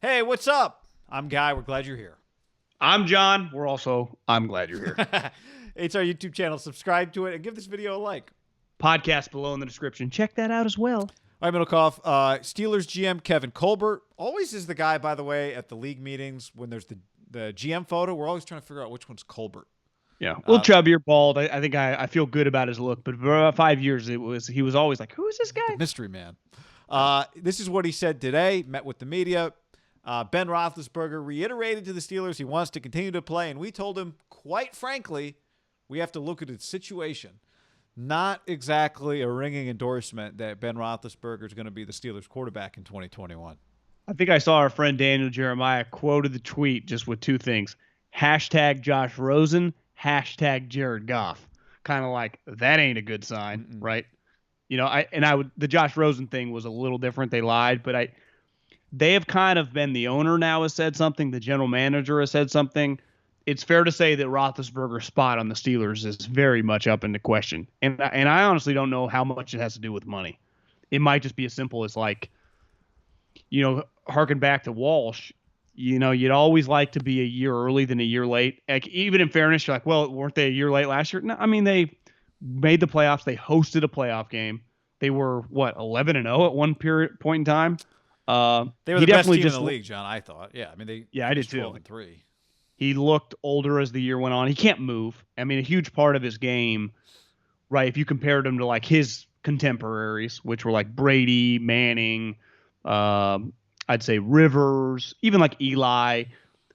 Hey, what's up? I'm Guy. We're glad you're here. I'm John. I'm glad you're here. It's our YouTube channel. Subscribe to it and give this video a like. Podcast below in the description. Check that out as well. All right, Middlecoff. Steelers GM Kevin Colbert always is the guy, by the way, at the league meetings when there's the GM photo. We're always trying to figure out which one's Colbert. Yeah, a little chubbier, bald. I think I feel good about his look, but for about 5 years he was always like, who is this guy? The mystery man. This is what he said today. Met with the media. Ben Roethlisberger reiterated to the Steelers he wants to continue to play, and we told him, quite frankly, we have to look at the situation. Not exactly a ringing endorsement that Ben Roethlisberger is going to be the Steelers quarterback in 2021. I think I saw our friend Daniel Jeremiah quoted the tweet just with two things. Hashtag Josh Rosen, hashtag Jared Goff. Kind of like, that ain't a good sign, right? You know, the Josh Rosen thing was a little different. They lied, but they have kind of been, the owner now has said something. The general manager has said something. It's fair to say that Roethlisberger's spot on the Steelers is very much up into question. And I honestly don't know how much it has to do with money. It might just be as simple as like, you know, harken back to Walsh. You know, you'd always like to be a year early than a year late. Like, even in fairness, you're like, well, weren't they a year late last year? No, I mean, they made the playoffs. They hosted a playoff game. They were, 11-0 at one point in time? They were the best team in the league, John, I thought. Yeah, I mean, I did too. 12-3. He looked older as the year went on. He can't move. I mean, a huge part of his game, right, if you compared him to like his contemporaries, which were like Brady, Manning, I'd say Rivers, even like Eli,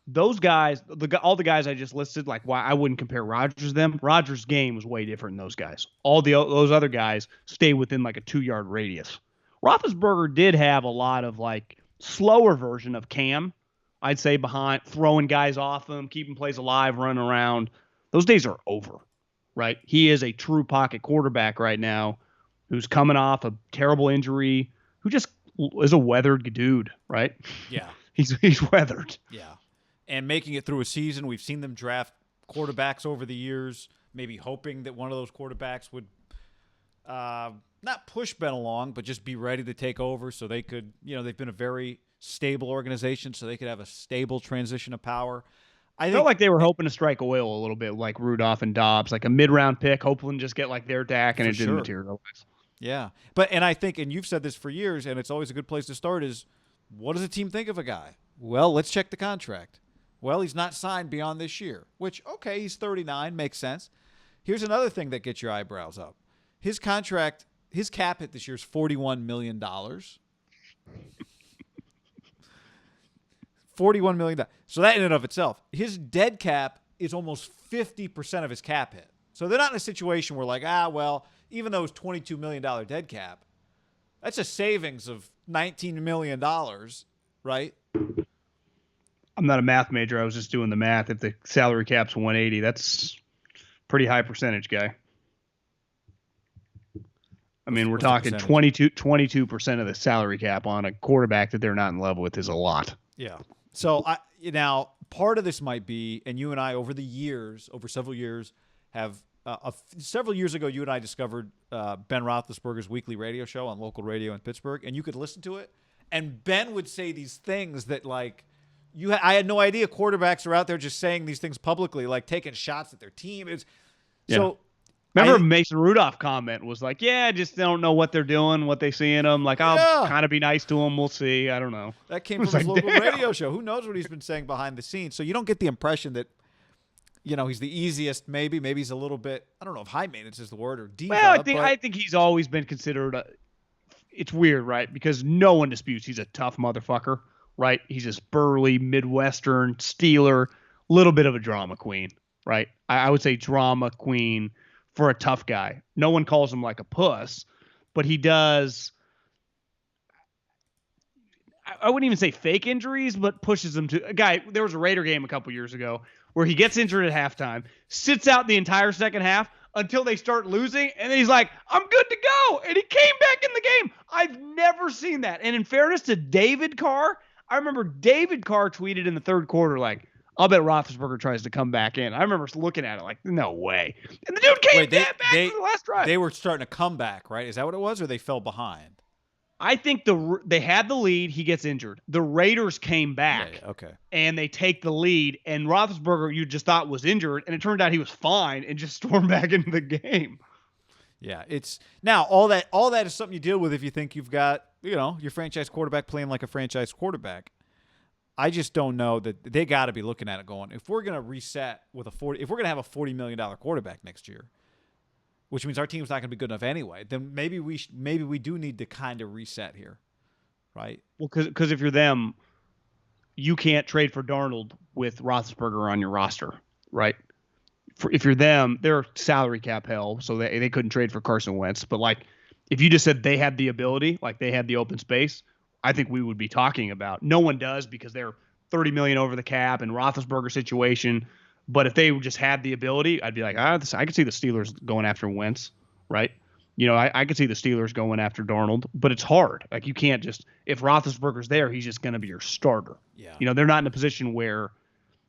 those guys, all the guys I just listed, like, why I wouldn't compare Rodgers to them. Rodgers' game was way different than those guys. Those other guys stay within like a 2-yard radius. Roethlisberger did have a lot of like slower version of Cam, I'd say, behind, throwing guys off him, keeping plays alive, running around. Those days are over, right? He is a true pocket quarterback right now who's coming off a terrible injury, who just is a weathered dude, right? Yeah. He's weathered. Yeah. And making it through a season, we've seen them draft quarterbacks over the years, maybe hoping that one of those quarterbacks would not push Ben along, but just be ready to take over so they could, you know, they've been a very stable organization, so they could have a stable transition of power. I felt like they were hoping to strike oil a little bit, like Rudolph and Dobbs, like a mid-round pick, hoping to just get like their Dak, and it didn't materialize. Yeah. And I think, and you've said this for years, and it's always a good place to start, is what does a team think of a guy? Well, let's check the contract. Well, he's not signed beyond this year, which, okay, he's 39, makes sense. Here's another thing that gets your eyebrows up. His contract, his cap hit this year is $41 million. $41 million. So that in and of itself, his dead cap is almost 50% of his cap hit. So they're not in a situation where like, well, even though it's $22 million dead cap, that's a savings of $19 million, right? I'm not a math major. I was just doing the math. If the salary cap's 180, that's pretty high percentage, guy. I mean, we're talking 22% of the salary cap on a quarterback that they're not in love with is a lot. Yeah. So now part of this might be, and you and I over several years, have several years ago, you and I discovered Ben Roethlisberger's weekly radio show on local radio in Pittsburgh, and you could listen to it, and Ben would say these things that like I had no idea quarterbacks are out there just saying these things publicly, like taking shots at their team. So. Remember Mason Rudolph comment was like, yeah, just don't know what they're doing, what they see in them. Like, I'll kind of be nice to them. We'll see. I don't know. That came from his local radio show. Who knows what he's been saying behind the scenes? So you don't get the impression that, you know, he's the easiest, maybe he's a little bit, I don't know if high maintenance is the word or diva. Well, I think he's always been considered it's weird, right? Because no one disputes he's a tough motherfucker, right? He's this burly Midwestern Steeler, little bit of a drama queen, right? I would say drama queen for a tough guy. No one calls him like a puss, but he does. I wouldn't even say fake injuries, but pushes them to a guy. There was a Raider game a couple years ago where he gets injured at halftime, sits out the entire second half until they start losing. And then he's like, I'm good to go. And he came back in the game. I've never seen that. And in fairness to David Carr, I remember David Carr tweeted in the third quarter, like, I'll bet Roethlisberger tries to come back in. I remember looking at it like, no way. And the dude came back for the last drive. They were starting to come back, right? Is that what it was, or they fell behind? I think they had the lead. He gets injured. The Raiders came back. Yeah, okay. And they take the lead. And Roethlisberger, you just thought was injured, and it turned out he was fine and just stormed back into the game. Yeah, it's now all that is something you deal with if you think you've got your franchise quarterback playing like a franchise quarterback. I just don't know that they got to be looking at it going, if we're going to reset with if we're going to have a $40 million quarterback next year, which means our team's not going to be good enough anyway, then maybe we do need to kind of reset here, right? Well, because if you're them, you can't trade for Darnold with Roethlisberger on your roster, right? If you're them, they're salary cap hell, so they couldn't trade for Carson Wentz. But like, if you just said they had the ability, like they had the open space, I think we would be talking about. No one does because they're $30 million over the cap and Roethlisberger situation. But if they just had the ability, I'd be like, I could see the Steelers going after Wentz, right? I could see the Steelers going after Darnold, but it's hard. Like, you can't just, if Roethlisberger's there, he's just going to be your starter. Yeah. They're not in a position where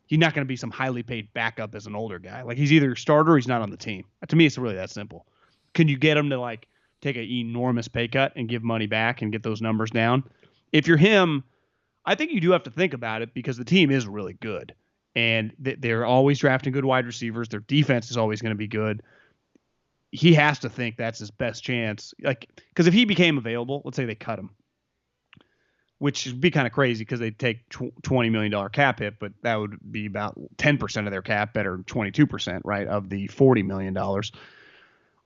he's not going to be some highly paid backup as an older guy. Like, he's either your starter or he's not on the team. To me, it's really that simple. Can you get him to like take an enormous pay cut and give money back and get those numbers down? If you're him, I think you do have to think about it because the team is really good. And they're always drafting good wide receivers. Their defense is always going to be good. He has to think that's his best chance. Like, because if he became available, let's say they cut him, which would be kind of crazy because they'd take $20 million cap hit, but that would be about 10% of their cap, better than 22%, right, of the $40 million.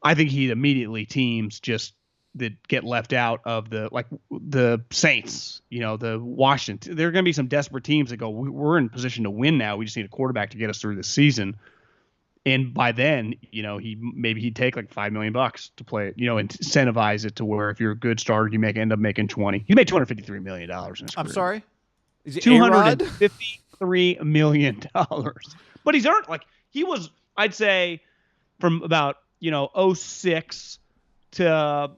I think he'd immediately teams just that get left out of the Saints, the Washington. There are going to be some desperate teams that go, we're in position to win now. We just need a quarterback to get us through this season. And by then, he'd take like $5 million to play it, and incentivize it to where if you're a good starter, you end up making 20. He made $253 million in his career. I'm sorry? Is it $253 million. But he's earned, like, he was, I'd say, from about, 06 to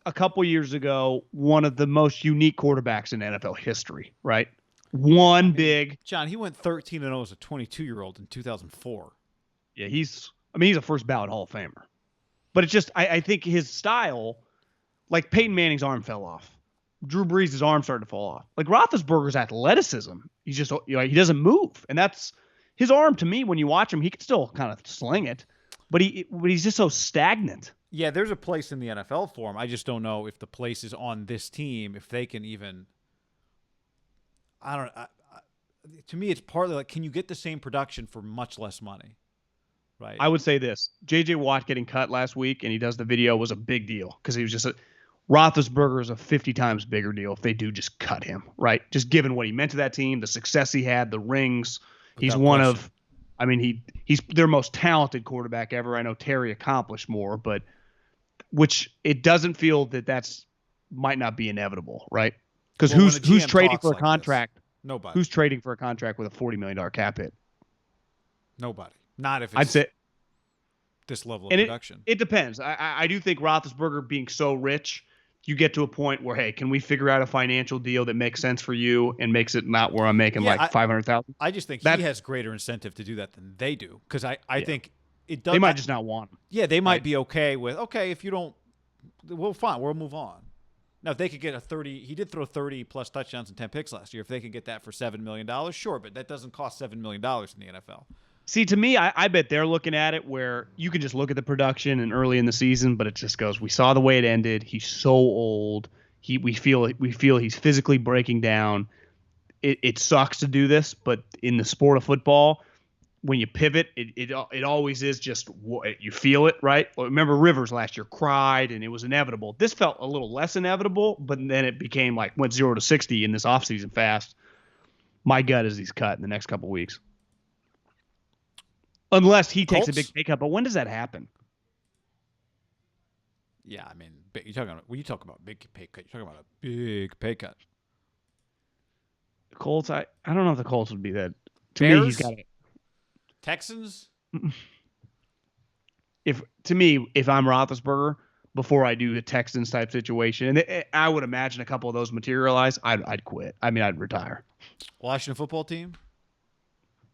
a couple years ago, one of the most unique quarterbacks in NFL history, right? John, he went 13-0 as a 22-year-old in 2004. Yeah, he's a first ballot Hall of Famer. But it's just, I think his style, like Peyton Manning's arm fell off. Drew Brees' arm started to fall off. Like Roethlisberger's athleticism, he's just, he doesn't move. And that's his arm to me. When you watch him, he can still kind of sling it, but he's just so stagnant. Yeah, there's a place in the NFL for him. I just don't know if the place is on this team, if they can even. I don't know. To me, it's partly like, can you get the same production for much less money? Right. I would say this: J.J. Watt getting cut last week, and he does the video, was a big deal because he was just Roethlisberger is a 50 times bigger deal if they do just cut him, right? Just given what he meant to that team, the success he had, the rings. He's one of, he's their most talented quarterback ever. I know Terry accomplished more, but which it doesn't feel that's might not be inevitable, right? Because who's trading for a contract? Nobody. Who's trading for a contract with a $40 million cap hit? Nobody. Not if it's I'd say this level of production. It depends. I do think Roethlisberger being so rich, you get to a point where, hey, can we figure out a financial deal that makes sense for you and makes it not where I'm making $500,000? I just think he has greater incentive to do that than they do because I think it does. They might just not want him. Yeah, they might be okay with if you don't, well, fine, we'll move on. Now, if they could get he did throw 30-plus touchdowns and 10 picks last year. If they could get that for $7 million, sure, but that doesn't cost $7 million in the NFL. See, to me, I bet they're looking at it where you can just look at the production and early in the season, but it just goes, we saw the way it ended. He's so old. We feel he's physically breaking down. It sucks to do this, but in the sport of football, when you pivot, it always is just you feel it, right? Well, remember Rivers last year cried, and it was inevitable. This felt a little less inevitable, but then it became like went 0 to 60 in this offseason fast. My gut is he's cut in the next couple weeks. Unless he takes a big pay cut. But when does that happen? Yeah, I mean, when you talk about big pay cut, you're talking about a big pay cut. The Colts, I don't know if the Colts would be that. To Bears? me, he's got it. Texans? If I'm Roethlisberger, before I do a Texans type situation, and I would imagine a couple of those materialize, I'd quit. I'd retire. Washington football team?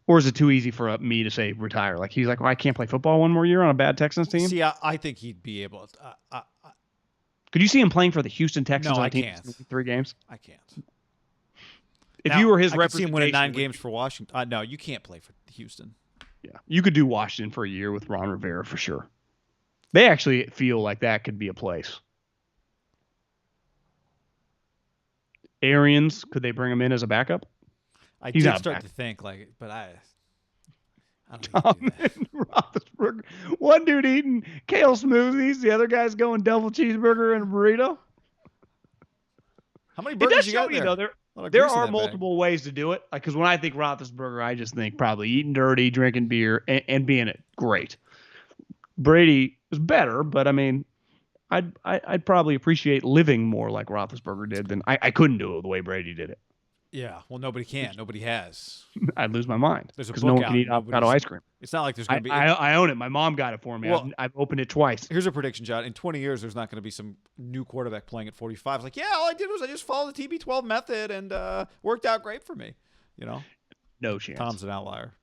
Or is it too easy for me to say retire? Like he's like, well, I can't play football one more year on a bad Texans team. See, I think he'd be able to. Could you see him playing for the Houston Texans No, on I team can't. 3 games? I can't. If Now, you were his I could see him winning 9 representation, games for Washington. No, you can't play for Houston. yeah, you could do Washington for a year with Ron Rivera for sure. They actually feel like that could be a place. Arians, could they bring him in as a backup? He's did start to think like it, but I don't think he'd do that. Roethlisberger. One dude eating kale smoothies, the other guy's going double cheeseburger and a burrito. How many It burgers does you show got you, there? though, there are multiple ways to do it. Like, because when I think Roethlisberger, I just think probably eating dirty, drinking beer, and being it great. Brady is better, but I mean, I'd probably appreciate living more like Roethlisberger did than I couldn't do it the way Brady did it. Yeah, well, nobody can. Nobody has. I'd lose my mind There's a because book no one out can eat and avocado ice cream. It's not like there's going to be. I own it. My mom got it for me. Well, I've opened it twice. Here's a prediction, John. In 20 years, there's not going to be some new quarterback playing at 45. It's like, yeah, all I did was I just followed the TB12 method and worked out great for me. You know? No chance. Tom's an outlier.